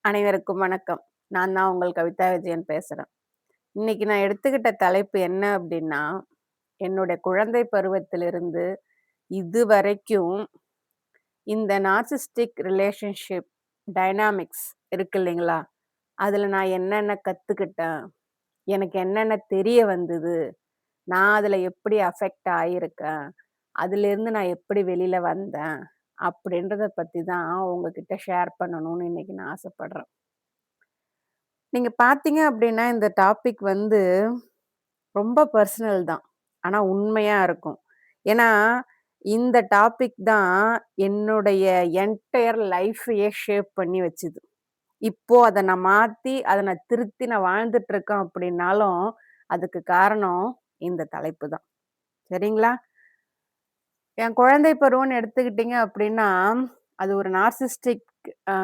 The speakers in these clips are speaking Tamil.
அனைவருக்கும் வணக்கம். நான் தான் உங்கள் கவிதா விஜயன் பேசுறேன். இன்னைக்கு நான் எடுத்துக்கிட்ட தலைப்பு என்ன அப்படின்னா, என்னுடைய குழந்தை பருவத்திலிருந்து இதுவரைக்கும் இந்த நார்சிஸ்டிக் ரிலேஷன்ஷிப் டைனாமிக்ஸ் இருக்கு இல்லைங்களா? அதுல நான் என்னென்ன கத்துக்கிட்டேன்? எனக்கு என்னென்ன தெரிய வந்தது? நான் அதுல எப்படி அஃபெக்ட் ஆயிருக்கேன்? அதிலிருந்து நான் எப்படி வெளியில வந்தேன்? அப்படின்றத பத்தி தான் உங்ககிட்ட ஷேர் பண்ணணும்னு இன்னைக்கு நான் ஆசைப்படுறேன். நீங்க பார்த்தீங்க அப்படின்னா, இந்த டாபிக் வந்து ரொம்ப பர்சனல் தான். ஆனா உண்மையா இருக்கும். ஏன்னா, இந்த டாபிக் தான் என்னுடைய என்டயர் லைஃப்பயே ஷேப் பண்ணி வச்சுது. இப்போ அத நான் மாத்தி, அத நான் திருத்தி நான் வாழ்ந்துட்டு இருக்கேன் அப்படின்னாலும், அதுக்கு காரணம் இந்த தலைப்பு தான். சரிங்களா? என் குழந்தை பருவம்னு எடுத்துக்கிட்டீங்க அப்படின்னா, அது ஒரு அ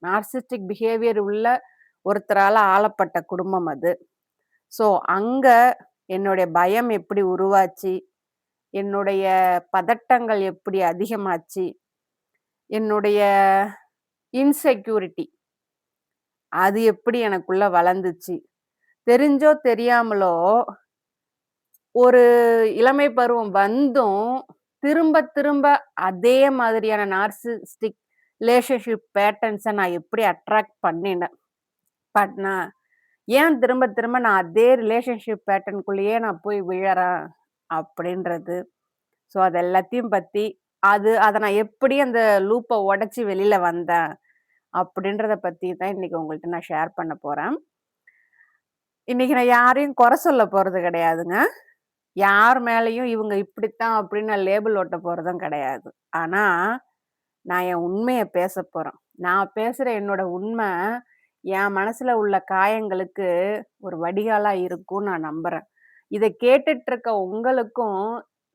நார்சிஸ்டிக் பிஹேவியர் உள்ள ஒருத்தரால ஆளப்பட்ட குடும்பம் அது. ஸோ, அங்க என்னுடைய பயம் எப்படி உருவாச்சு? என்னுடைய பதட்டங்கள் எப்படி அதிகமாச்சு? என்னுடைய இன்செக்யூரிட்டி அது எப்படி எனக்குள்ள வளர்ந்துச்சு? தெரிஞ்சோ, தெரியாமலோ ஒரு இளமை பருவம் வந்தும், திரும்ப திரும்ப அதே மாதிரியான நார்சிஸ்டிக் ரிலேஷன்ஷிப் பேட்டர்ன்ஸ நான் எப்படி அட்ராக்ட் பண்ணினேன் பண்ணேன். ஏன் திரும்ப திரும்ப நான் அதே ரிலேஷன்ஷிப் பேட்டர்ன்குள்ளேயே நான் போய் விழறேன்? அப்படின்றது. ஸோ, அது எல்லாத்தையும் பத்தி, அத நான் எப்படி அந்த லூப்ப உடைச்சு வெளில வந்தேன்? அப்படின்றத பத்தி தான் இன்னைக்கு உங்கள்ட்ட நான் ஷேர் பண்ண போறேன். இன்னைக்கு நான் யாரையும் குறை சொல்ல போறது கிடையாதுங்க. யார் மேலயும் இவங்க இப்படித்தான் அப்படின்னு நான் லேபிள் ஒட்ட போறதும் கிடையாது. ஆனா, நான் என் உண்மைய பேசப் போறேன். நான் பேசுற என்னோட உண்ம, என் மனசுல உள்ள காயங்களுக்கு ஒரு வடிகாலா இருக்கும்னு நான் நம்புறேன். இத கேட்டுட்டு இருக்க உங்களுக்கும்,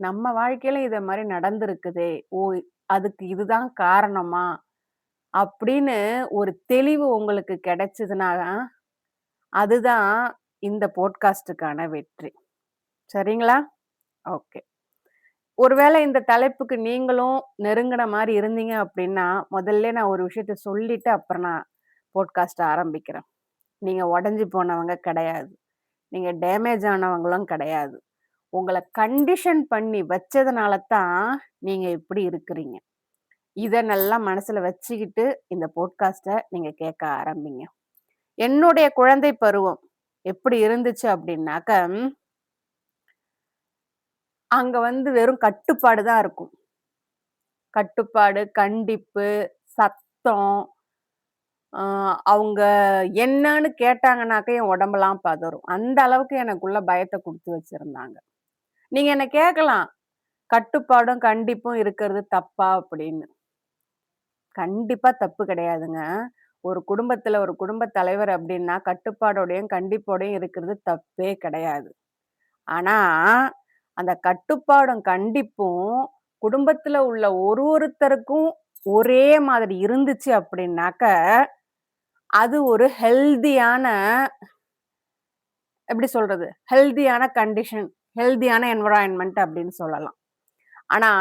நம்ம வாழ்க்கையில இத மாரி நடந்திருக்குதே! ஓ! அதுக்கு இதுதான் காரணமா? அப்படின்னு ஒரு தெளிவு உங்களுக்கு கிடைச்சதுன்னா, அதுதான் இந்த போட்காஸ்ட்டுக்கான வெற்றி. சரிங்களா? ஓகே. ஒருவேளை இந்த தலைப்புக்கு நீங்களும் நெருங்குன மாரி இருந்தீங்க அப்படின்னா, முதல்லே நான் ஒரு விஷயத்த சொல்லிட்டு அப்புறம் நான் போட்காஸ்ட்ட ஆரம்பிக்கிறேன். நீங்க உடைஞ்சு போனவங்க கிடையாது. நீங்க டேமேஜ் ஆனவங்களும் கிடையாது. உங்கள கண்டிஷன் பண்ணி வச்சதுனால தான் நீங்க இப்படி இருக்கிறீங்க. இத நல்லா மனசுல வச்சுக்கிட்டு இந்த போட்காஸ்ட்ட நீங்க கேட்க ஆரம்பிங்க. என்னுடைய குழந்தை பருவம் எப்படி இருந்துச்சு அப்படின்னாக்க, அங்க வந்து வெறும் கட்டுப்பாடு தான் இருக்கும். கட்டுப்பாடு, கண்டிப்பு, சத்தம், அ அவங்க என்னன்னு கேட்டாங்கனாக்க என் உடம்பெல்லாம் பதறும். அந்த அளவுக்கு எனக்குள்ள பயத்த குடுத்து வச்சிருந்தாங்க. நீங்க என்ன கேட்கலாம், கட்டுப்பாடும், கண்டிப்பும் இருக்கிறது தப்பா அப்படின்னு. கண்டிப்பா தப்பு கிடையாதுங்க. ஒரு குடும்பத்துல ஒரு குடும்பத் தலைவர் அப்படின்னா, கட்டுப்பாடோடையும், கண்டிப்போடையும் இருக்கிறது தப்பே கிடையாது. ஆனா, அந்த கட்டுப்பாடும், கண்டிப்பும் குடும்பத்துல உள்ள ஒருத்தருக்கும் ஒரே மாதிரி இருந்துச்சு அப்படின்னாக்க, அது ஒரு ஹெல்தியான எப்படி சொல்றது? ஹெல்தியான கண்டிஷன், ஹெல்தியான என்வைரன்மென்ட் அப்படின்னு சொல்லலாம். ஆனா,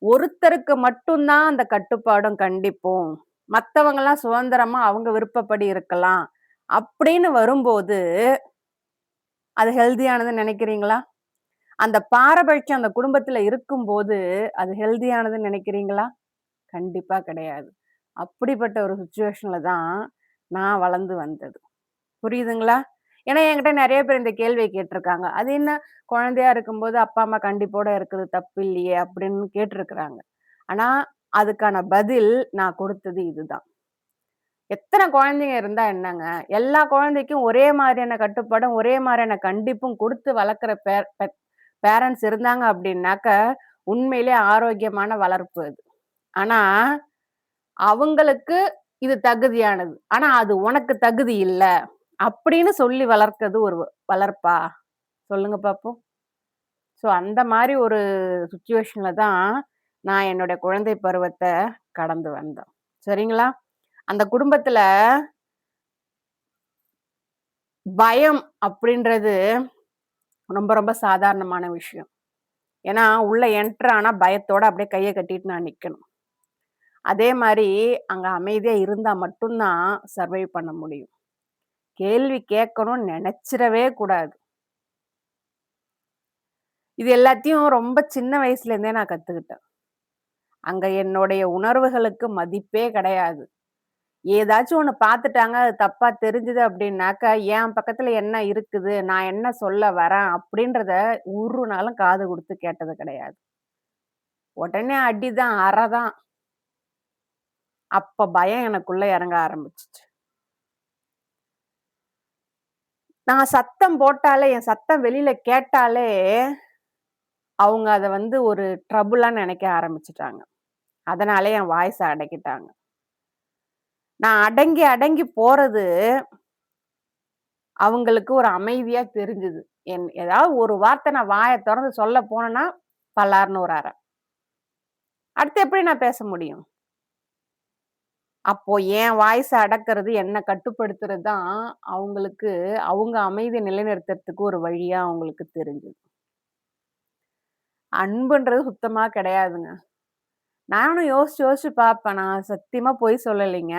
ஒருத்தருக்கு மட்டும் தான் அந்த கட்டுப்பாடும், கண்டிப்பும். மத்தவங்கலாம் சுதந்திரமா அவங்க விருப்பப்படி இருக்கலாம். அப்படின்னு வரும்போது, அது ஹெல்தியானதுன்னு நினைக்கிறீங்களா? அந்த பாரபட்சம் அந்த குடும்பத்துல இருக்கும்போது, அது ஹெல்தியானதுன்னு நினைக்கிறீங்களா? கண்டிப்பா கிடையாது. அப்படிப்பட்ட ஒரு சிச்சுவேஷன்ல தான் நான் வளர்ந்து வந்தது. புரியுதுங்களா? ஏன்னா என்கிட்ட நெறைய பேர் இந்த கேள்விய கேட்டுருக்காங்க. "அது என்ன குழந்தையா இருக்கும்போது அப்பா, அம்மா கண்டிப்போட இருக்கிறது தப்பு இல்லையே!" அப்படின்னு கேட்டுருக்கிறாங்க. ஆனா, அதுக்கான பதில் நான் குடுத்தது இதுதான். எத்தன குழந்தைங்க இருந்தா என்னங்க? எல்லா குழந்தைக்கும் ஒரே மாதிரியான கட்டுப்பாடும், ஒரே மாரியான கண்டிப்பும் குடுத்து வளர்க்குற பேரண்ட்ஸ் இருந்தாங்க அப்படின்னாக்க, உண்மையிலே ஆரோக்கியமான வளர்ப்பு அது. ஆனா, அவங்களுக்கு இது தகுதியானது. ஆனா, அது உனக்கு தகுதி இல்ல. அப்படின்னு சொல்லி வளர்க்கிறது ஒரு வளர்ப்பா? சொல்லுங்க பாப்போம். ஸோ, அந்த மாரி ஒரு சிச்சுவேஷன்ல தான் நான் என்னுடைய குழந்தை பருவத்த கடந்து வந்தேன். சரிங்களா? அந்த குடும்பத்துல பயம் அப்படின்றது ரொம்ப ரொம்ப சாதாரணமான விஷயம். ஏன்னா, உள்ள என்டர் ஆனா பயத்தோட அப்படியே கைய கட்டிட்டு நான் நிக்கணும். அதே மாரி அங்க அமைதியா இருந்தா மட்டும் தான் சர்வைவ் பண்ண முடியும். கேள்வி கேட்கணும்னு நெனச்சிடவே கூடாது. இது எல்லாத்தையும் ரொம்ப சின்ன வயசுலேருந்தே நான் கத்துக்கிட்டேன். அங்க என்னுடைய உணர்வுகளுக்கு மதிப்பே கிடையாது. ஏதாச்சும் ஒண்ணு பார்த்துட்டாங்க, அது தப்பா தெரிஞ்சுது அப்டின்னாக்கா, என் பக்கத்துல என்ன இருக்குது? நான் என்ன சொல்ல வரேன்? அப்டின்றத ஒரு நாளும் காது குடுத்து கேட்டது கிடையாது. உடனே அடிதான், அறதான். அப்ப பயம் எனக்குள்ள இறங்க ஆரம்பிச்சுச்சு. நான் சத்தம் போட்டாலே, என் சத்தம் வெளில கேட்டாலே, அவங்க அத வந்து ஒரு ட்ரபுளா நெனைக்க ஆரம்பிச்சுட்டாங்க. அதனாலே என் வாய்ஸ அடக்கிட்டாங்க. நான் அடங்கி, அடங்கி போறது அவங்களுக்கு ஒரு அமைதியா தெரிஞ்சுது. ஏதாவது ஒரு வார்த்தை நான் வாய தொறந்து சொல்ல போனேன்னா, பலார்ன்னு ஒரு அறை. அடுத்து எப்படி நான் பேச முடியும்? அப்போ என் வாய்ஸ அடக்குறது, என்ன கட்டுப்படுத்துறது தான் அவங்களுக்கு அவங்க அமைதிய நிலைநிறுத்துறதுக்கு ஒரு வழியா அவங்களுக்கு தெரிஞ்சது. அன்புன்றது சுத்தமா கிடையாதுங்க. நானும் யோசிச்சு, யோசிச்சு பார்ப்பேன். நான் சத்தியமா பொய் சொல்லலைங்க.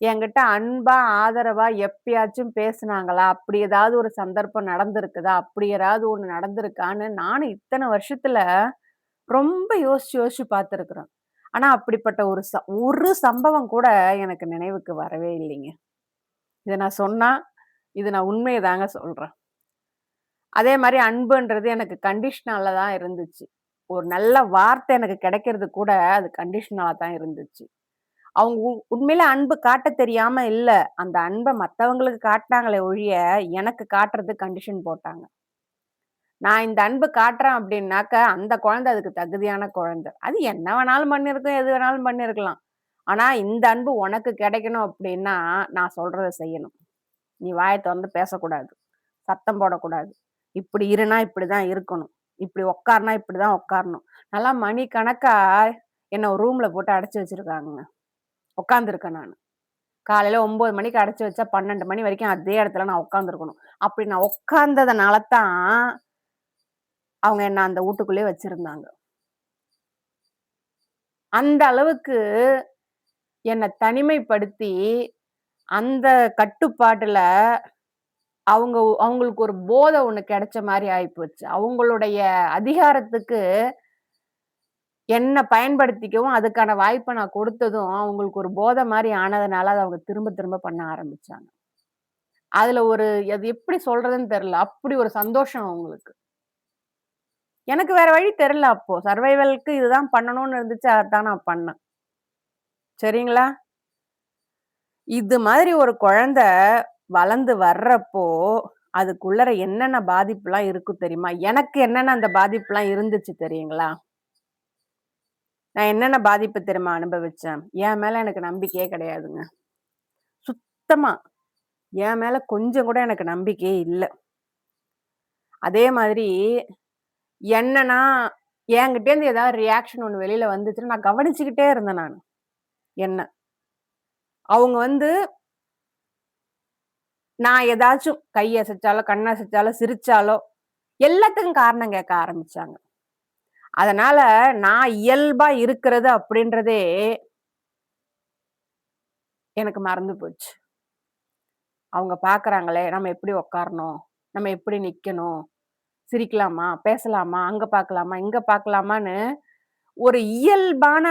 என்கிட்ட அன்பா, ஆதரவா எப்பயாச்சும் பேசுனாங்களா? அப்படி ஏதாவது ஒரு சந்தர்ப்பம் நடந்திருக்குதா? அப்படி ஏதாவது ஒண்ணு நடந்திருக்கான்னு நானும் இத்தன வருஷத்துல ரொம்ப யோசிச்சு, யோசிச்சு பார்த்துருக்குறேன். ஆனா அப்படிப்பட்ட ஒரு சம்பவம் கூட எனக்கு நினைவுக்கு வரவே இல்லைங்க. இத நான் சொன்னா, இது நான் உண்மைய தாங்க சொல்றேன். அதே மாரி அன்புன்றது எனக்கு கண்டிஷனல்ல தான் இருந்துச்சு. ஒரு நல்ல வார்த்தை எனக்கு கிடைக்கிறது கூட அது கண்டிஷனலா தான் இருந்துச்சு. அவங்க உண்மையில அன்பு காட்டத் தெரியாம இல்ல. அந்த அன்ப மத்தவங்களுக்கு காட்டுனாங்களே ஒழிய, எனக்கு காட்டுறதுக்கு கண்டிஷன் போட்டாங்க. நான் இந்த அன்பு காட்டுறேன் அப்டின்னாக்க, அந்த குழந்தை அதுக்கு தகுதியான குழந்தை. அது என்ன வேணாலும் பண்ணியிருக்கும், எது வேணாலும் பண்ணியிருக்கலாம். ஆனா, இந்த அன்பு உனக்கு கிடைக்கணும் அப்டின்னா, நான் சொல்றத செய்யணும். நீ வாய தொறந்து பேசக்கூடாது. சத்தம் போடக்கூடாது. இப்டி இருன்னா இப்டிதான் இருக்கணும். இப்டி உட்காருனா இப்டிதான் உட்காரணும். நல்லா மணிக்கணக்கா என்ன ஒரு ரூம்ல போட்டு அடைச்சு வச்சிருக்காங்கங்க. உட்கார்ந்துருக்கேன் நானு. காலையில 9 மணிக்கு அடைச்சு வச்சா 12 மணி வரைக்கும் அதே இடத்துல நான் உட்கார்ந்துருக்கணும். அப்படி நான் உட்கார்ந்ததுனால தான், அவங்க என்ன அந்த வூட்டுக்குள்ளேயே வச்சிருந்தாங்க. அந்த அளவுக்கு என்ன தனிமைப்படுத்தி, அந்த கட்டுப்பாட்டுல அவங்களுக்கு ஒரு போதை ஒண்ணு கிடைச்ச மாரி ஆயிப்போச்சு. அவங்களுடைய அதிகாரத்துக்கு என்ன பயன்படுத்திக்கவும், அதுக்கான வாய்ப்ப நான் கொடுத்ததும், அவங்களுக்கு ஒரு போதை மாரி ஆனதுனால, அத அவங்க திரும்ப திரும்ப பண்ண ஆரம்பிச்சாங்க. அதுல அது எப்படி சொல்றதுன்னு தெரியல. அப்படி ஒரு சந்தோஷம் அவங்களுக்கு. எனக்கு வேற வழி தெரியல அப்போ. சர்வைவல்க்கு இதுதான் பண்ணணும்னு இருந்துச்சு. அதத்தான் நான் பண்ணேன். சரிங்களா? இது மாதிரி ஒரு குழந்தை வளர்ந்து வர்றப்போ, அதுக்குள்ளற என்னென்ன பாதிப்புலாம் இருக்கும் தெரியுமா? எனக்கு என்னென்ன அந்த பாதிப்புலாம் இருந்துச்சு தெரியுங்களா? நான் என்னென்ன பாதிப்பு தெரியுமா அனுபவிச்சேன்? என் மேல எனக்கு நம்பிக்கையே கிடையாதுங்க. சுத்தமா. என் மேல கொஞ்சம் கூட எனக்கு நம்பிக்கையே இல்ல. அதே மாதிரி என்னன்னா, என்கிட்டேருந்து ஏதாவது ரியாக்ஷன் ஒண்ணு வெளில வந்துச்சுன்னா, நான் கவனிச்சுக்கிட்டே இருந்தேன் நானு. என்ன. அவங்க வந்து நான் ஏதாச்சும் கை அசைச்சாலோ, கண் அசைச்சாலோ, சிரிச்சாலோ, எல்லாத்துக்கும் காரணம் கேட்க ஆரம்பிச்சாங்க. அதனால நான் இயல்பா இருக்கிறது அப்படின்றதே எனக்கு மறந்து போச்சு. அவங்க பார்க்குறாங்களே, நம்ம எப்படி உட்காரணும்? நம்ம எப்படி நிக்கணும்? சிரிக்கலாமா? பேசலாமா? அங்க பார்க்கலாமா? இங்க பார்க்கலாமான்னு ஒரு இயல்பான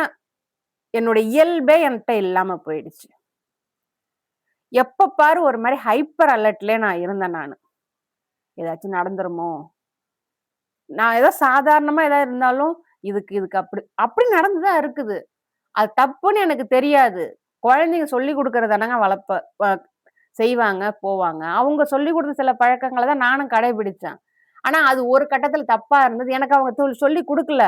என்னோட இயல்பே என்ட்ட இல்லாம போயிடுச்சு. எப்ப பாரு ஒரு மாரி ஹைப்பர் அலர்ட்லயே நான் இருந்தேன் நானு. ஏதாச்சும் நடந்துருமோ? நான் ஏதோ சாதாரணமா ஏதாவது இருந்தாலும், இதுக்கு இதுக்கு அப்படி அப்படி நடந்து தான் இருக்குது. அது தப்புன்னு எனக்கு தெரியாது. குழந்தைங்க சொல்லிக் குடுக்குறது தானங்க செய்வாங்க, போவாங்க. அவங்க சொல்லிக் குடுத்த சில பழக்கங்கள தான் நானும் கடைபிடிச்சேன். ஆனா, அது ஒரு கட்டத்தில தப்பா இருந்தது. எனக்கு அவங்க சொல்லிக் குடுக்கல.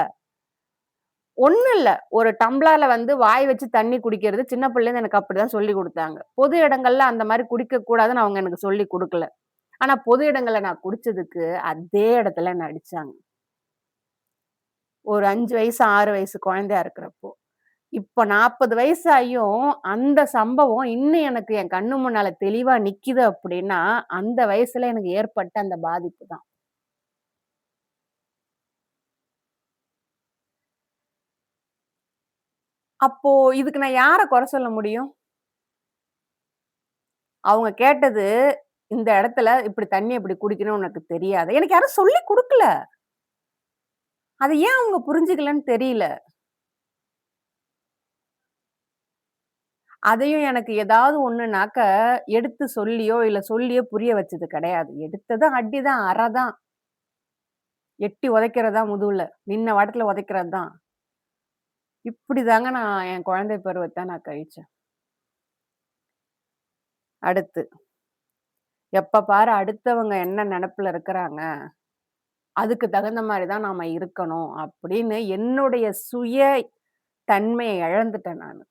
ஒண்ணும் இல்ல. ஒரு டம்ளர்ல வந்து வாய் வச்சு தண்ணி குடிக்கிறது சின்ன பிள்ளைலருந்து எனக்கு அப்படிதான் சொல்லிக் குடுத்தாங்க. பொது இடங்கள்ல அந்த மாரி குடிக்கக் கூடாதுன்னு அவங்க எனக்கு சொல்லிக் குடுக்கல. ஆனா, பொது இடங்கள்ல நான் குடிச்சதுக்கு அதே இடத்துல என்ன அடிச்சாங்க. ஒரு 5 வயசு, 6 வயசு குழந்தையா இருக்கிறப்போ. இப்ப 40 வயசு ஆயும் அந்த சம்பவம் இன்னும் எனக்கு என் கண்ணு முன்னால தெளிவா நிக்குது அப்படின்னா, அந்த வயசுல எனக்கு ஏற்பட்ட அந்த பாதிப்பு தான். அப்போ இதுக்கு நான் யார குறை சொல்ல முடியும்? அவங்க கேட்டது, "இந்த இடத்துல இப்படி தண்ணீ இப்படி குடிக்கணும்னு உனக்கு தெரியாதா?" எனக்கு யாரும் சொல்லிக் குடுக்கல. அத ஏன் அவங்க புரிஞ்சுக்கலன்னு தெரியல. அதையும் எனக்கு ஏதாவது ஒண்ணுனாக்க, எடுத்து சொல்லியோ, இல்ல சொல்லியோ புரிய வச்சது கிடையாது. எடுத்ததும் அடி தான், அற தான். எட்டி உதைக்கிறது தான் முதுகுல. நின்ன வாட்டத்துல உதைக்கிறது தான். இப்படிதாங்க நான் என் குழந்தை பருவத்த நான் கழிச்சேன். அடுத்து, எப்ப பாரு அடுத்தவங்க என்ன நெனப்புல இருக்கிறாங்க, அதுக்கு தகுந்த மாரி தான் நாம இருக்கணும் அப்படின்னு என்னுடைய சுய தன்மைய இழந்துட்டேன் நானு.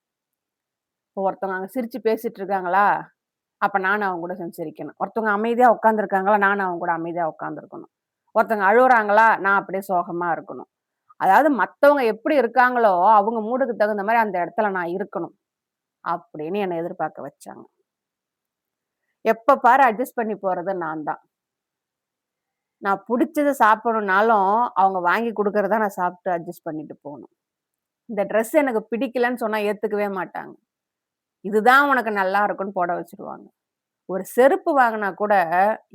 இப்போ ஒருத்தவங்க அங்க சிரிச்சு பேசிட்டு இருக்காங்களா, அப்ப நானும் அவங்க கூட சேர்ந்து சிரிக்கணும். ஒருத்தவங்க அமைதியா உட்கார்ந்துருக்காங்களா, நானும் அவங்க கூட அமைதியா உட்கார்ந்துருக்கணும். ஒருத்தவங்க அழுவுறாங்களா, நான் அப்படியே சோகமா இருக்கணும். அதாவது மத்தவங்க எப்படி இருக்காங்களோ, அவங்க மூடுக்கு தகுந்த மாரி அந்த இடத்துல நான் இருக்கணும். அப்படின்னு என்ன எதிர்பார்க்க வச்சாங்க. எப்ப பாரு அட்ஜஸ்ட் பண்ணி போறது நான் தான். நான் புடிச்சத சாப்பிடணும்னாலும், அவங்க வாங்கி குடுக்கறத நான் சாப்பிட்டு அட்ஜஸ்ட் பண்ணிட்டு போணும். இந்த ட்ரெஸ் எனக்கு பிடிக்கலன்னு சொன்னா ஏத்துக்கவே மாட்டாங்க. இதுதான் உனக்கு நல்லா இருக்கும்ன்னு போட வச்சுருவாங்க. ஒரு செருப்பு வாங்குனா கூட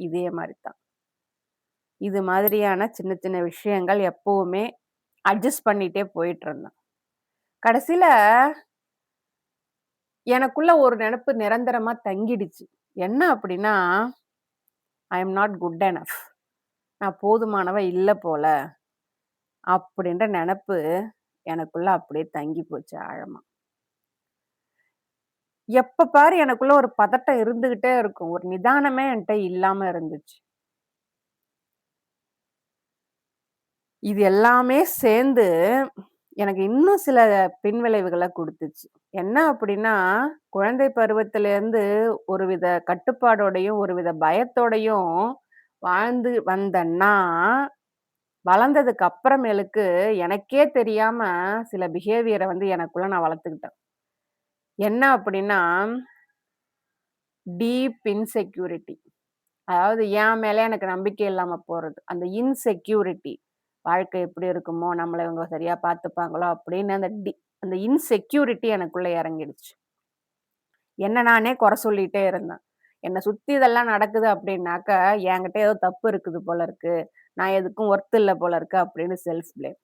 இதே மாரி தான். இது மாதிரியான சின்ன சின்ன விஷயங்கள் எப்பவுமே அட்ஜஸ்ட் பண்ணிட்டே போயிட்டுருந்தேன். கடைசில எனக்குள்ள ஒரு நெனப்பு நிரந்தரமா தங்கிடுச்சு. என்ன அப்டின்னா, ஐ அம் நாட் குட் எனஃப். நான் போதுமானவ இல்ல போல. அப்படின்ற நெனப்பு எனக்குள்ள அப்படியே தங்கி போச்சு ஆழமா. எப்ப பாரு எனக்குள்ள ஒரு பதட்டம் இருந்துகிட்டே இருக்கும். ஒரு நிதானமே என்ட்ட இல்லாம இருந்துச்சு. இது எல்லாமே சேர்ந்து எனக்கு இன்னும் சில பின்விளைவுகள குடுத்துச்சு. என்ன அப்படின்னா, குழந்தை பருவத்திலேருந்து ஒருவித கட்டுப்பாடோடையும், ஒருவித பயத்தோடையும் வாழ்ந்து வந்த நான், வளர்ந்ததுக்கு அப்புறமேலுக்கு எனக்கே தெரியாம சில பிஹேவியர வந்து எனக்குள்ள நான் வளர்த்துக்கிட்டேன். என்ன அப்படின்னா, டீப் இன்செக்யூரிட்டி. அதாவது என் மேல எனக்கு நம்பிக்கை இல்லாம போறது. அந்த இன்செக்யூரிட்டி. வாழ்க்கை எப்படி இருக்குமோ, நம்மள இவங்க சரியா பார்த்துப்பாங்களோ அப்படின்னு அந்த இன்செக்யூரிட்டி எனக்குள்ள இறங்கிடுச்சு. என்ன நானே குறை சொல்லிட்டே இருந்தேன். என்ன சுத்தி இதெல்லாம் நடக்குது அப்படின்னாக்க, என்கிட்ட ஏதோ தப்பு இருக்குது போல இருக்கு. நான் எதுக்கும் ஒர்த் இல்ல போல இருக்கு அப்படின்னு செல்ஃப் ப்ளேம்.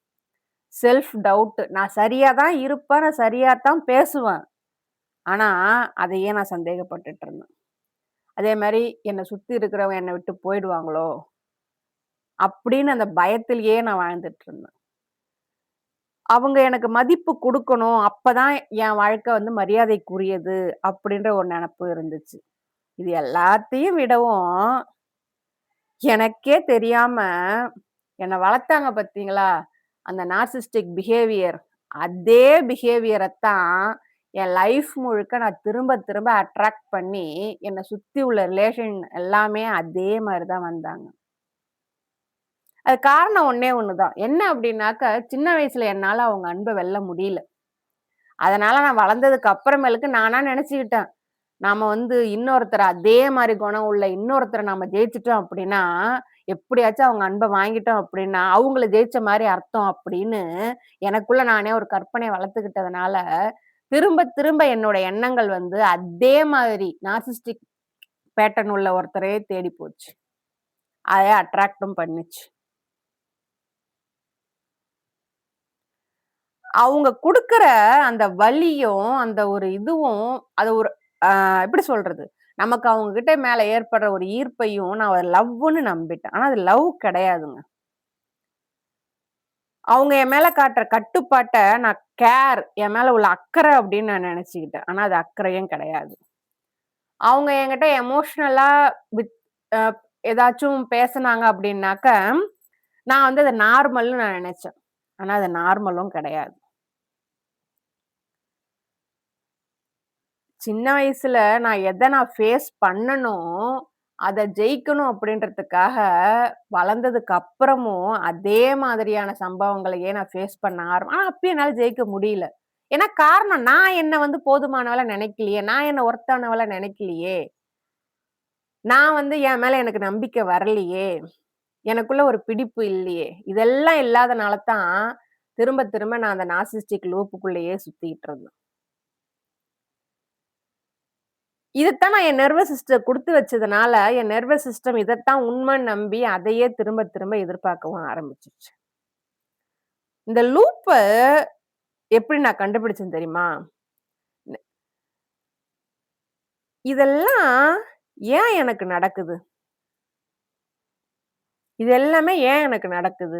Self doubt. நான் சரியா தான் இருப்பேன். நான் சரியா தான் பேசுவேன். ஆனா, அதையே நான் சந்தேகப்பட்டுட்டு இருந்தேன். அதே மாரி என்ன சுத்தி இருக்கிறவங்க என்ன விட்டு போயிடுவாங்களோ! அப்படின்னு அந்த பயத்திலேயே நான் வாழ்ந்துட்டு இருந்தேன். அவங்க எனக்கு மதிப்பு குடுக்கணும். அப்பதான் என் வாழ்க்கை வந்து மரியாதைக்குரியது அப்படின்ற ஒரு நெனப்பு இருந்துச்சு. இது எல்லாத்தையும் விடவும், எனக்கே தெரியாம என்ன வளர்த்தாங்க பார்த்தீங்களா? அந்த நார்சிஸ்டிக் பிஹேவியர். அதே பிஹேவியரத்தான் என் லைஃப் முழுக்க நான் திரும்ப திரும்ப அட்ராக்ட் பண்ணி, என்ன சுத்தி உள்ள ரிலேஷன் எல்லாமே அதே மாரி தான் வந்தாங்க. அதுக்கு காரணம் ஒண்ணே ஒண்ணு தான். என்ன அப்டின்னாக்க, சின்ன வயசுல என்னால அவங்க அன்ப வெல்ல முடியல. அதனால நான் வளர்ந்ததுக்கு அப்புறமேலுக்கு நானா நெனச்சுக்கிட்டேன். நாம வந்து இன்னொருத்தர அதே மாரி குணம் உள்ள இன்னொருத்தர நாம ஜெயிச்சுட்டோம் அப்டின்னா, எப்படியாச்சும் அவங்க அன்ப வாங்கிட்டோம் அப்டின்னா, அவங்கள ஜெயிச்ச மாரி அர்த்தம் அப்படின்னு எனக்குள்ள நானே ஒரு கற்பனைய வளர்த்துக்கிட்டதுனால, திரும்ப திரும்ப என்னோட எண்ணங்கள் வந்து அதே மாதிரி நார்சிஸ்டிக் பேட்டர்ன் உள்ள ஒருத்தரையே தேடி போச்சு. அத அட்ராக்டும் பண்ணுச்சு. அவங்க குடுக்குற அந்த வலியும், அந்த ஒரு இதுவும், அது ஒரு எப்படி சொல்றது? நமக்கு அவங்க கிட்ட மேல ஏற்படுற ஒரு ஈர்ப்பையும் நான் ஒரு லவ்வுன்னு நம்பிட்டேன். ஆனா அது லவ் கிடையாதுங்க. அவங்க என் மேல காட்டுற கட்டுப்பாட்ட நான் என் மேல உள்ள அக்கறை அப்படின்னு நான் நெனச்சுக்கிட்டேன். ஆனா அது அக்கறையும் கிடையாது. அவங்க என்கிட்ட எமோஷனலா வித் அ ஏதாச்சும் பேசுனாங்க அப்படின்னாக்க, நான் வந்து அத நார்மல்ன்னு நான் நெனச்சேன். ஆனா அது நார்மலும் கிடையாது. சின்ன வயசுல நான் ஃபேஸ் பண்ணனோ, அத ஜெயிக்கணும் அப்படின்றதுக்காக, வளர்ந்ததுக்கு அப்புறமும் அதே மாதிரியான சம்பவங்களையே நான் ஃபேஸ் பண்ண ஆனா அப்பயும் என்னால ஜெயிக்க முடியல. ஏன்னா காரணம் நான் என்ன வந்து போதுமானவளா நெனைக்கலையே! நான் என்ன ஒர்த்தானவளா நெனைக்கலையே! நான் வந்து என் மேல எனக்கு நம்பிக்கை வரலையே! எனக்குள்ள ஒரு பிடிப்பு இல்லையே! இதெல்லாம் இல்லாதனால தான், திரும்ப திரும்ப நான் அந்த நார்சிஸ்டிக் லூப்புக்குள்ளேயே சுத்திட்டு இருந்தேன். இதத்தான் நான் என் நர்வஸ் சிஸ்டம் குடுத்து வச்சதுனால, என் நர்வஸ் சிஸ்டம் இதத்தான் உண்மைன்னு நம்பி, அதையே திரும்ப திரும்ப எதிர்பார்க்கவும் ஆரம்பிச்சுருச்சு. இந்த லூப்ப எப்படி நான் கண்டுபிடிச்சேன் தெரியுமா? இதெல்லாம் ஏன் எனக்கு நடக்குது? இது எல்லாமே ஏன் எனக்கு நடக்குது?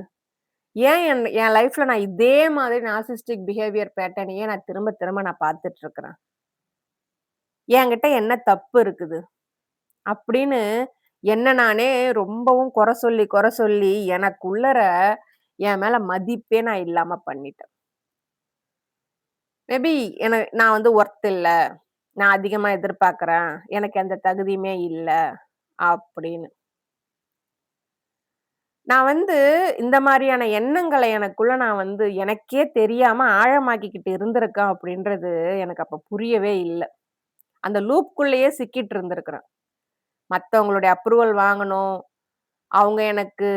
ஏன் என் லைஃப்ல நான் இதே மாதிரி நார்சிஸ்டிக் பிஹேவியர் பேட்டர்னையே நான் திரும்ப திரும்ப நான் பார்த்துட்டு இருக்கிறேன். என்கிட்ட என்ன தப்பு இருக்குது? அப்படின்னு என்ன நானே ரொம்பவும் குறை சொல்லி எனக்குள்ளர என் மேல மதிப்பே நான் இல்லாம பண்ணிட்டேன். மேபி நான் வந்து ஒர்த் இல்ல. நான் அதிகமா எதிர்பார்க்கிறேன். எனக்கு எந்த தகுதியுமே இல்ல. அப்படின்னு. நான் வந்து இந்த மாரியான எண்ணங்கள எனக்குள்ள நான் வந்து எனக்கே தெரியாம ஆழமாக்கிக்கிட்டு இருந்திருக்கேன் அப்படின்றது எனக்கு அப்ப புரியவே இல்ல. அந்த லூப்க்குள்ளேயே சிக்கிட்டு இருந்திருக்கிறேன். மத்தவங்களுடைய அப்ரூவல் வாங்கணும். அவங்க எனக்கு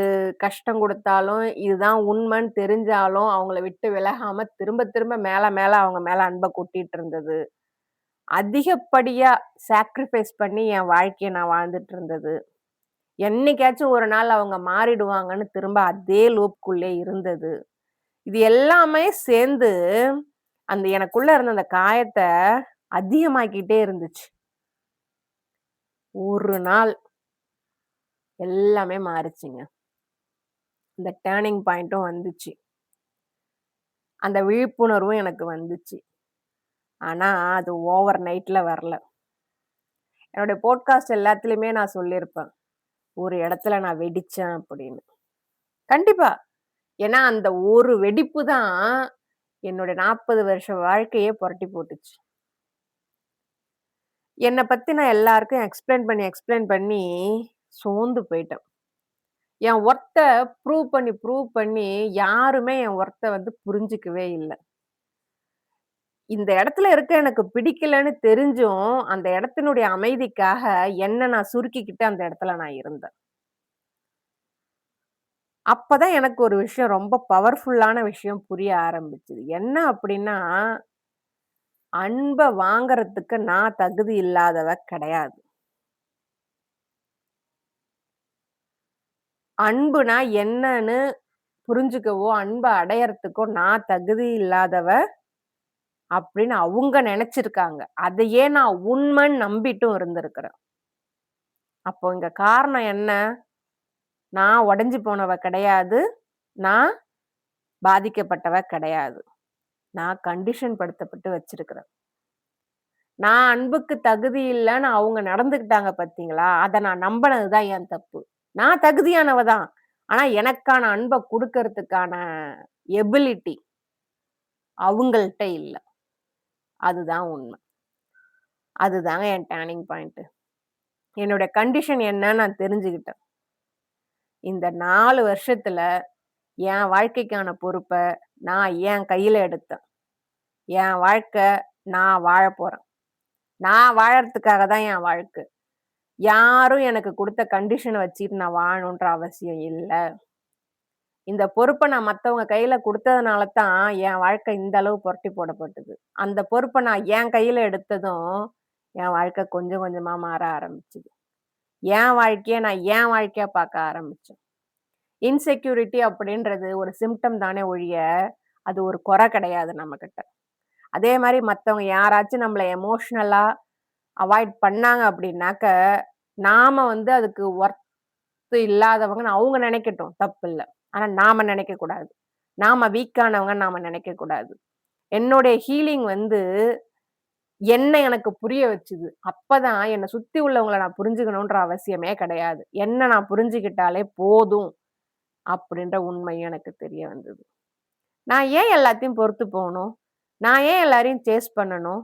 கஷ்டம் குடுத்தாலும், இதுதான் உண்மைன்னு தெரிஞ்சாலும், அவங்கள விட்டு விலகாம திரும்ப திரும்ப மேல மேல அவங்க மேல அன்ப கொட்டிட்டு இருந்தது. அதிகப்படியா சாக்ரிஃபைஸ் பண்ணி என் வாழ்க்கைய நான் வாழ்ந்துட்டு இருந்தது. என்னைக்காச்சும் ஒரு நாள் அவங்க மாறிடுவாங்கன்னு திரும்ப அதே லூப்க்குள்ளே இருந்தது. இது எல்லாமே சேர்ந்து, அந்த எனக்குள்ள இருந்த அந்த காயத்த அதிகமாக்கிட்டே இருந்துச்சு. ஒரு நாள் எல்லாமே மாறுச்சுங்க. இந்த டர்னிங் பாயிண்ட்டும் வந்துச்சு. அந்த விழிப்புணர்வும் எனக்கு வந்துச்சு. ஆனா, அது ஓவர் நைட்ல வரல. என்னுடைய பாட்காஸ்ட் எல்லாத்துலயுமே நான் சொல்லியிருப்பேன். ஒரு இடத்துல நான் வெடிச்சேன் அப்படின்னு. கண்டிப்பா. ஏன்னா, அந்த ஒரு வெடிப்பு தான் என்னுடைய 40 வருஷ வாழ்க்கையே புரட்டி போட்டுச்சு. என்ன பத்தி நான் எல்லாருக்கும் எக்ஸ்ப்ளைன் பண்ணி சோர்ந்து போயிட்டேன். என் ஒர்த்த ப்ரூவ் பண்ணி யாருமே என் ஒர்த்த வந்து புரிஞ்சுக்கவே இல்ல. இந்த இடத்துல இருக்க எனக்கு பிடிக்கலன்னு தெரிஞ்சும், அந்த இடத்தினுடைய அமைதிக்காக என்ன நான் சுருக்கிக்கிட்டு அந்த இடத்துல நான் இருந்தேன். அப்பதான் எனக்கு ஒரு விஷயம் ரொம்ப பவர்ஃபுல்லான விஷயம் புரிய ஆரம்பிச்சது. என்ன அப்டின்னா, அன்ப வாங்குறதுக்கு நான் தகுதி இல்லாதவ கிடையாது. அன்புனா என்னன்னு புரிஞ்சுக்கவோ, அன்ப அடையறதுக்கோ நான் தகுதி இல்லாதவ அப்படின்னு அவங்க நெனச்சிருக்காங்க. அதையே நான் உண்மைன்னு நம்பிட்டும் இருந்திருக்கிறேன். அப்போ இங்க காரணம் என்ன? நான் உடைஞ்சு போனவ கிடையாது. நான் பாதிக்கப்பட்டவ கிடையாது. நான் கண்டிஷன் படுத்தப்பட்டு வச்சிருக்கிறேன். நான் அன்புக்கு தகுதி இல்லன்னு அவங்க நடந்துக்கிட்டாங்க பார்த்தீங்களா? அத நான் நம்புனது தான் என் தப்பு. நான் தகுதியானவ தான். ஆனா எனக்கான அன்ப குடுக்கறதுக்கான எபிலிட்டி அவங்கள்ட்ட இல்ல. அதுதான் உண்ம. அதுதாங்க என் டர்னிங் பாயிண்ட். என்னோட கண்டிஷன் என்னன்னு நான் தெரிஞ்சுக்கிட்டேன். இந்த 4 வருஷத்துல என் வாழ்க்கைக்கான பொறுப்ப நான் என் கையில எடுத்தேன். என் வாழ்க்கை நான் வாழப் போறேன். நான் வாழறதுக்காக தான் என் வாழ்க்கை. யாரும் எனக்கு குடுத்த கண்டிஷன வச்சுட்டு நான் வாழணுன்ற அவசியம் இல்ல. இந்த பொறுப்ப நான் மத்தவங்க கையில குடுத்ததுனால தான் என் வாழ்க்கை இந்த அளவு புரட்டி போடப்பட்டது. அந்த பொறுப்ப நான் என் கையில எடுத்ததும், என் வாழ்க்கை கொஞ்சம் கொஞ்சமா மாற ஆரம்பிச்சது. என் வாழ்க்கைய நான் என் வாழ்க்கையா பார்க்க ஆரம்பிச்சேன். இன்செக்யூரிட்டி அப்படின்றது ஒரு சிம்ப்டம் தானே ஒழிய, அது ஒரு குறை கிடையாது நம்மகிட்ட. அதே மாரி மத்தவங்க யாராச்சும் நம்மள எமோஷனலா அவாய்ட் பண்ணாங்க அப்படின்னாக்க, நாம வந்து அதுக்கு ஒர்த் இல்லாதவங்கன்னு அவங்க நெனைக்கட்டும், தப்பில்ல. ஆனா நாம நெனைக்கக்கூடாது. நாம வீக்கானவங்கன்னு நாம நெனைக்கக்கூடாது. என்னுடைய ஹீலிங் வந்து என்ன எனக்கு புரிய வச்சுது. அப்பதான் என்ன சுத்தி உள்ளவங்கள நான் புரிஞ்சுக்கணுன்ற அவசியமே கிடையாது. என்ன நான் புரிஞ்சுக்கிட்டாலே போதும். அப்படின்ற உண்மை எனக்கு தெரிய வந்தது. நான் ஏன் எல்லாத்தையும் பொறுத்து போணும்? நான் ஏன் எல்லாரையும் சேஸ் பண்ணணும்?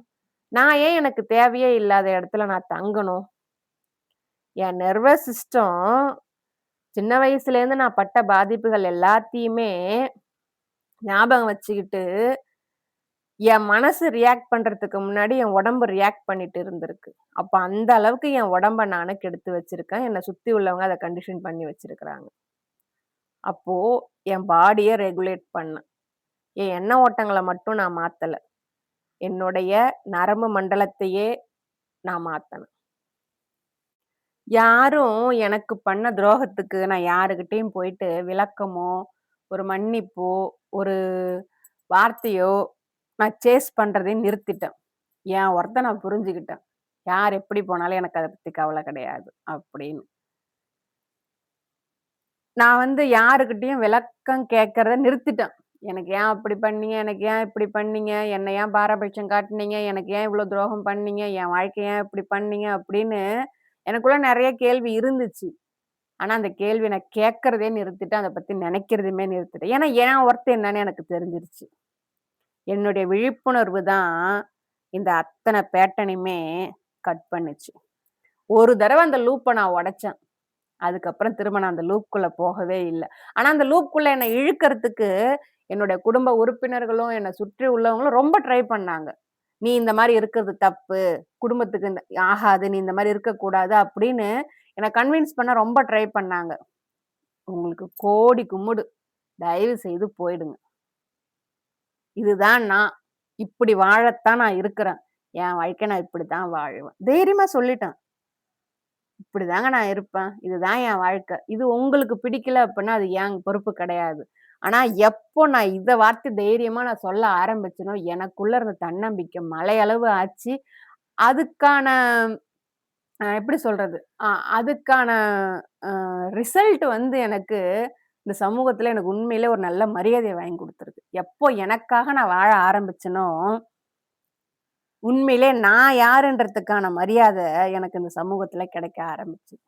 நான் ஏன் எனக்கு தேவையே இல்லாத இடத்துல நான் தங்கணும்? என் நர்வஸ் சிஸ்டம் சின்ன வயசுலேருந்து நான் பட்ட பாதிப்புகள் எல்லாத்தையுமே ஞாபகம் வச்சுக்கிட்டு, என் மனசு ரியாக்ட் பண்றதுக்கு முன்னாடி என் உடம்பு ரியாக்ட் பண்ணிட்டு இருந்திருக்கு. அப்ப அந்த அளவுக்கு என் உடம்ப நானு கெடுத்து வச்சிருக்கேன். என்ன சுத்தி உள்ளவங்க அத கண்டிஷன் பண்ணி வச்சிருக்கிறாங்க. அப்போ என் பாடிய ரெகுலேட் பண்ணேன். என் எண்ண ஓட்டங்கள மட்டும் நான் மாத்தல. என்னுடைய நரம்பு மண்டலத்தையே நான் மாத்தனேன். யாரும் எனக்கு பண்ண துரோகத்துக்கு நான் யாருகிட்டயும் போயிட்டு விளக்கமோ, ஒரு மன்னிப்போ, ஒரு வார்த்தையோ நான் சேஸ் பண்றதையும் நிறுத்திட்டேன். என் ஒர்த்த நான் புரிஞ்சுகிட்டேன். யார் எப்படி போனாலும் எனக்கு அத பத்தி கவல கிடையாது. அப்படின்னு. நான் யாருகிட்டயும் விளக்கம் கேட்கறத நிறுத்திட்டேன். எனக்கு ஏன் அப்படி பண்ணீங்க? எனக்கு ஏன் இப்படி பண்ணீங்க? என்ன ஏன் பாரபட்சம் காட்டுனீங்க? எனக்கு ஏன் இவ்ளோ துரோகம் பண்ணீங்க? என் வாழ்க்கைய ஏன் இப்படி பண்ணீங்க? அப்படின்னு எனக்குள்ள நெறைய கேள்வி இருந்துச்சு. ஆனா, அந்த கேள்விய நான் கேட்கறதே நிறுத்திட்டேன். அத பத்தி நெனைக்கிறதுமே நிறுத்திட்டேன். ஏன்னா, என் ஒர்த் என்னன்னு எனக்கு தெரிஞ்சிருச்சு. என்னுடைய விழிப்புணர்வு தான் இந்த அத்தன பேட்டர்னையுமே கட் பண்ணுச்சு. ஒரு தடவ அந்த லூப்ப நான் உடைச்சேன். அதுக்கப்புறம் திரும்ப நான் அந்த லூப்குள்ள போகவே இல்ல. ஆனா, அந்த லூப்குள்ள என்ன இழுக்கறதுக்கு என்னுடைய குடும்ப உறுப்பினர்களும், என்ன சுற்றி உள்ளவங்களும் ரொம்ப ட்ரை பண்ணாங்க. "நீ இந்த மாரி இருக்கிறது தப்பு. குடும்பத்துக்கு ஆகாது. நீ இந்த மாரி இருக்கக்கூடாது." அப்படின்னு என்ன கன்வின்ஸ் பண்ண ரொம்ப ட்ரை பண்ணாங்க. உங்களுக்கு கோடி கும்பிடு. தயவு செய்து போயிடுங்க. இதுதான் நான். இப்படி வாழத்தான் நான் இருக்கிறேன். என் வாழ்க்கைய நான் இப்படித்தான் வாழுவேன். தைரியமா சொல்லிட்டேன். இப்படிதாங்க நான் இருப்பேன். இதுதான் என் வாழ்க்கை. இது உங்களுக்கு பிடிக்கல அப்படின்னா, அது என் பொறுப்பு கிடையாது. ஆனா, எப்போ நான் இத வார்த்தை தைரியமா நான் சொல்ல ஆரம்பிச்சேனோ, எனக்குள்ள இருந்த தன்னம்பிக்கை மலையளவு ஆச்சு. அதுக்கான எப்படி சொல்றது? அ அதுக்கான அ ரிசல்ட் எனக்கு இந்த சமூகத்துல எனக்கு உண்மையிலே ஒரு நல்ல மரியாதைய வாங்கி குடுத்துருக்கு. எப்போ எனக்காக நான் வாழ ஆரம்பிச்சேனோ, உண்மையிலே நான் யாருன்றதுக்கான மரியாதை எனக்கு இந்த சமூகத்துல கிடைக்க ஆரம்பிச்சுது.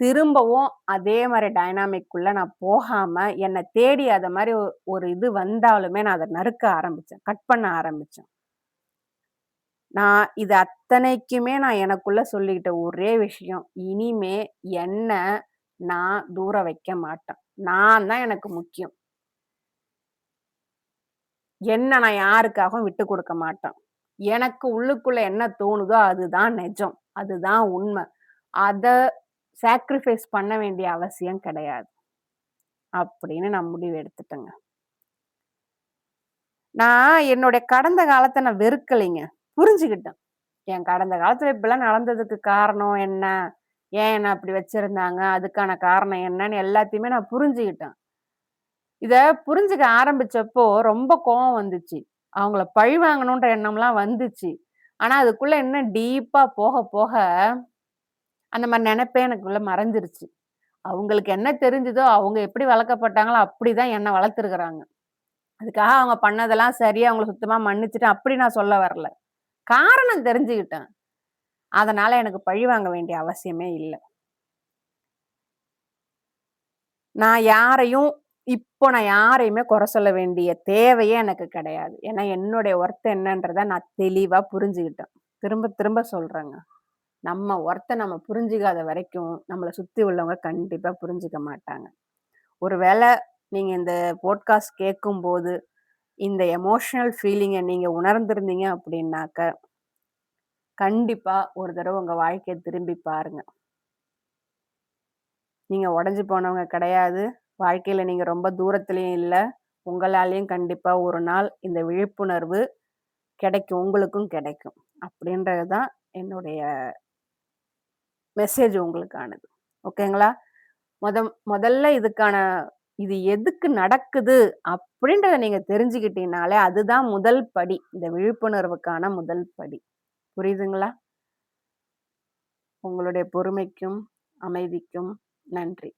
திரும்பவும் அதே மாரி டைனாமிக்குள்ள நான் போகாம, என்ன தேடி அத மாரி ஒரு இது வந்தாலுமே நான் அத நறுக்க ஆரம்பிச்சேன். கட் பண்ண ஆரம்பிச்சேன். நான் இது அத்தனைக்குமே நான் எனக்குள்ள சொல்லிக்கிட்ட ஒரே விஷயம், இனிமே என்ன நான் தூர வைக்க மாட்டேன். நான் தான் எனக்கு முக்கியம். என்ன நான் யாருக்காகவும் விட்டு குடுக்க மாட்டேன். எனக்கு உள்ளுக்குள்ள என்ன தோணுதோ அதுதான் நெஜம். அதுதான் உண்ம. அத சாக்ரிஃபைஸ் பண்ண வேண்டிய அவசியம் கிடையாது. அப்படின்னு நான் முடிவு எடுத்துட்டேங்க. நான் என்னுடைய கடந்த காலத்த நான் வெறுக்கலைங்க. புரிஞ்சுகிட்டேன். என் கடந்த காலத்துல இப்படிலாம் நடந்ததுக்கு காரணம் என்ன? ஏன் என்ன அப்படி வச்சிருந்தாங்க? அதுக்கான காரணம் என்னன்னு எல்லாத்தையுமே நான் புரிஞ்சுகிட்டேன். இத புரிஞ்சுக்க ஆரம்பிச்சப்போ ரொம்ப கோவம் வந்துச்சு. அவங்கள பழி வாங்கணுன்ற எண்ணம்லாம் வந்துச்சு. ஆனா அதுக்குள்ள இன்னும் டீப்பா போக போக அந்த மாரி நெனைப்பே எனக்குள்ள மறைஞ்சிருச்சு. அவங்களுக்கு என்ன தெரிஞ்சதோ, அவங்க எப்படி வளர்க்கப்பட்டாங்களோ அப்படிதான் என்ன வளர்த்துருக்காங்க. அதுக்காக அவங்க பண்ணதெல்லாம் சரி, அவங்கள சுத்தமா மன்னிச்சுட்டேன் அப்படி நான் சொல்ல வரல. காரணம் தெரிஞ்சுகிட்டேன். அதனால எனக்கு பழி வாங்க வேண்டிய அவசியமே இல்ல. நான் யாரையும் நான் யாரையுமே குறை சொல்ல வேண்டிய தேவையே எனக்கு கிடையாது. ஏன்னா என்னுடைய ஒர்த் என்னன்றத நான் தெளிவா புரிஞ்சுகிட்டேன். திரும்ப திரும்ப சொல்றேங்க. நம்ம ஒர்த்த நம்ம புரிஞ்சுக்காத வரைக்கும், நம்மள சுத்தி உள்ளவங்க கண்டிப்பா புரிஞ்சுக்க மாட்டாங்க. ஒரு வேள நீங்க இந்த பாட்காஸ்ட் கேட்கும்போது, இந்த எமோஷனல் ஃபீலிங்க நீங்க உணர்ந்திருந்தீங்க அப்படின்னாக்க, கண்டிப்பா ஒரு தடவ உங்க வாழ்க்கைய திரும்பி பாருங்க. நீங்க உடைஞ்சு போனவங்க கிடையாது. வாழ்க்கையில நீங்க ரொம்ப தூரத்திலயும் இல்ல. உங்களாலயும் கண்டிப்பா ஒரு நாள் இந்த விழிப்புணர்வு கிடைக்கும். உங்களுக்கும் கிடைக்கும். அப்படின்றது தான் என்னுடைய மெசேஜ் உங்களுக்கானது. ஓகேங்களா? மொத முதல்ல இது எதுக்கு நடக்குது? அப்படின்றத நீங்க தெரிஞ்சுக்கிட்டீங்கனாலே, அதுதான் முதல் படி. இந்த விழிப்புணர்வுக்கான முதல் படி. புரியுதுங்களா? உங்களுடைய பொறுமைக்கும், அமைதிக்கும் நன்றி.